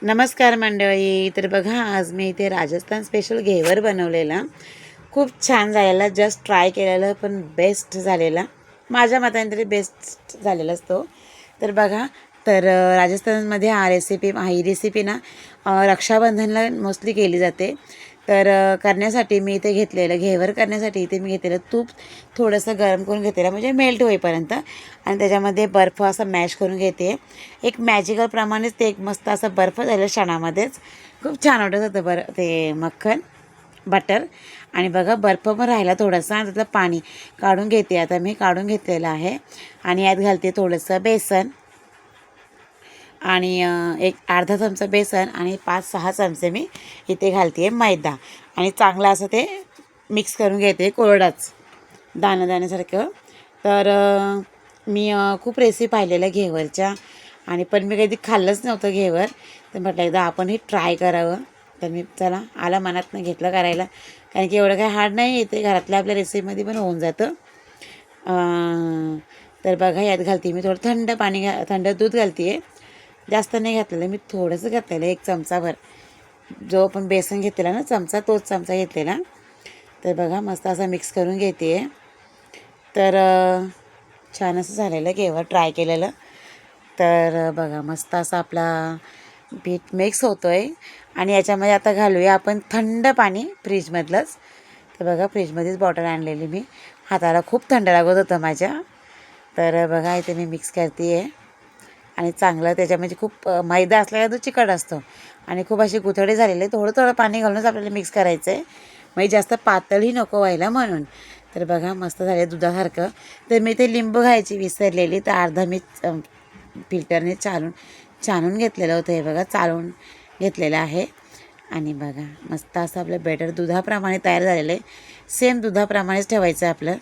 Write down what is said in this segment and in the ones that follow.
नमस्कार मंडळी. तर बघा, आज मी इथे राजस्थान स्पेशल घेवर बनवलेला. खूप छान झालेला. जस्ट ट्राय केलेलं पण बेस्ट झालेला. माझ्या मताने तरी बेस्ट झालेलाच तो. तर बघा, तर राजस्थानमध्ये ही रेसिपी ना रक्षाबंधनला मोस्टली केली जाते. तर करण्यासाठी मी इथे घेतलेलं घेवर करण्यासाठी इथे मी घेतलेलं तूप थोडंसं गरम करून घेतलेलं, म्हणजे मेल्ट होईपर्यंत, आणि त्याच्यामध्ये बर्फ असं मॅश करून घेते. एक मॅजिकलप्रमाणेच ते एक मस्त असं बर्फ झालं क्षणामध्येच. खूप छान वाटत होतं ते मक्खन बटर. आणि बघा, बर्फ पण राहिला थोडासा आणि त्यातलं पाणी काढून घेते. आता मी काढून घेतलेलं आहे आणि यात घालते थोडंसं बेसन आणि एक अर्धा चमचा बेसन आणि 5-6 चमचे मी इथे घालते आहे मैदा. आणि चांगलं असं ते मिक्स करून घेते कोरडाच दाण्यासारखं. तर मी खूप रेसिपी पाहिलेल्या घेवरच्या, आणि पण मी कधी खाल्लंच नव्हतं घेवर. तर म्हटलं एकदा आपण हे ट्राय करावं. तर मी चला आला मनातनं घेतलं करायला, कारण की एवढं काही हार्ड नाही येते, घरातल्या आपल्या रेसिपीमध्ये पण होऊन जातं. तर बघा, यात घालते मी थोडं थंड दूध घालते आहे. जास्त नाही घातलेलं मी, थोडंसं घातलेलं 1 चमचाभर. जो आपण बेसन घेतलेला ना चमचा, तोच चमचा घेतलेला. तर बघा, मस्त असं मिक्स करून घेते आहे. तर छान असं झालेलं घेवर ट्राय केलेलं. तर बघा, मस्त असा आपला पीठ मिक्स होतो आहे. आणि याच्यामध्ये आता घालूया आपण थंड पाणी फ्रीजमधलंच. तर बघा, फ्रीजमध्येच बॉटल आणलेली मी. हाताला खूप थंड लागत होतं माझ्या. तर बघा, इथे मी मिक्स करते आहे. आणि चांगलं त्याच्यामध्ये खूप मैदा असल्याला तो चिकट असतो आणि खूप असे गुथळे झालेले. थोडं थोडं पाणी घालूनच आपल्याला मिक्स करायचं आहे, म्हणजे जास्त पातळही नको व्हायला म्हणून. तर बघा, मस्त झाले दुधासारखं. तर मी ते लिंबू घ्यायची विसरलेली, तर अर्धा मी फिल्टरने छानून घेतलेलं होतं. हे बघा, चालून घेतलेलं आहे. आणि बघा, मस्त असं आपलं बेटर दुधाप्रमाणे तयार झालेलं आहे. सेम दुधाप्रमाणेच ठेवायचं आहे आपलं.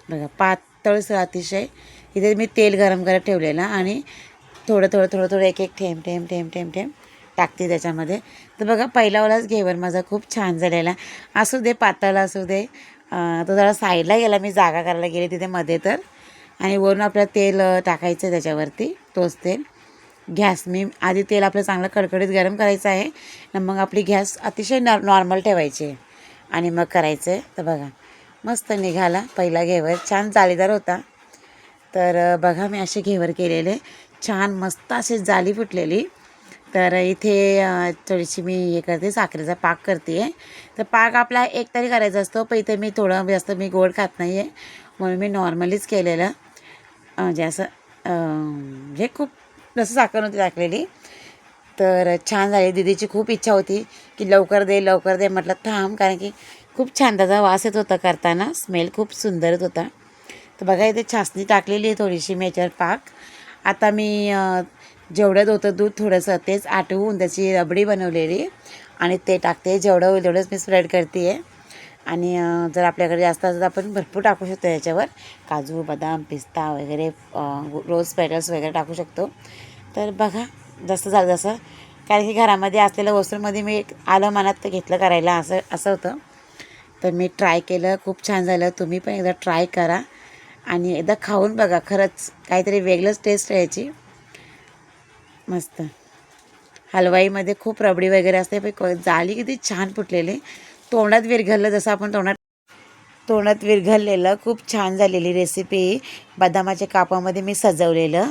बघा, पातळसर अतिशय. इथे मी तेल गरम करत ठेवलेलं आणि थोडं एक थेंब टाकते त्याच्यामध्ये. तर बघा, पहिलावालाच घेवर माझा खूप छान झालेला. असू दे पातळ असू दे, तो जरा साईडला गेला, मी जागा करायला गेले तिथे मध्ये. तर आणि वरून आपलं तेल टाकायचं त्याच्यावरती, तोच तेल. गॅस मी आधी तेल आपलं चांगलं कडकडीत गरम करायचं आहे, आणि मग आपली गॅस अतिशय नॉर्मल ठेवायची आहे आणि मग करायचं आहे. तर बघा, मस्त निघाला पहिला घेवर, छान जाळीदार होता. तर बघा, मी असे घेवर केलेले छान मस्त असे जाली फुटलेली. तर इथे थोडीशी मी हे करते, साखरेचा पाक करते आहे. तर पाक आपला एक तरी करायचा असतो, पण इथे मी थोडं जास्त मी गोड खात नाही आहे, म्हणून मी नॉर्मलीच केलेलं. म्हणजे असं म्हणजे खूप जसं साखर नव्हती टाकलेली. तर छान झाली. दीदीची खूप इच्छा होती की लवकर दे. म्हटलं थांब, कारण की खूप छान त्याचा वास येत होता करताना, स्मेल खूप सुंदरच होता. तर बघा, इथे छासणी टाकलेली आहे थोडीशी मी याच्यावर पाक. आता मी जेवढं होतं दूध थोडंसं तेच आटवून त्याची रबडी बनवलेली आणि ते टाकते. जेवढं होईल तेवढंच मी स्प्रेड करते आहे. आणि जर आपल्याकडे जास्त असेल तर आपण भरपूर टाकू शकतो याच्यावर, काजू, बदाम, पिस्ता वगैरे, रोज पेटल्स वगैरे टाकू शकतो. तर बघा, जसं झालं जसं, कारण की घरामध्ये असलेल्या वस्तूंमध्ये मी एक आलं मनात तर घेतलं करायला, असं होतं. तर मी ट्राय केलं, खूप छान झालं. तुम्ही पण एकदा ट्राय करा आणि एकदा खाऊन बघा. खरंच काहीतरी वेगळंच टेस्ट यायची. मस्त. हलवाईमध्ये खूप रबडी वगैरे असते, पण जाळी किती छान फुटलेली. तोंडात विरघळलं, जसं आपण तोंडात विरघळलेलं. खूप छान झालेली रेसिपी. बदामाच्या कापामध्ये मी सजवलेलं.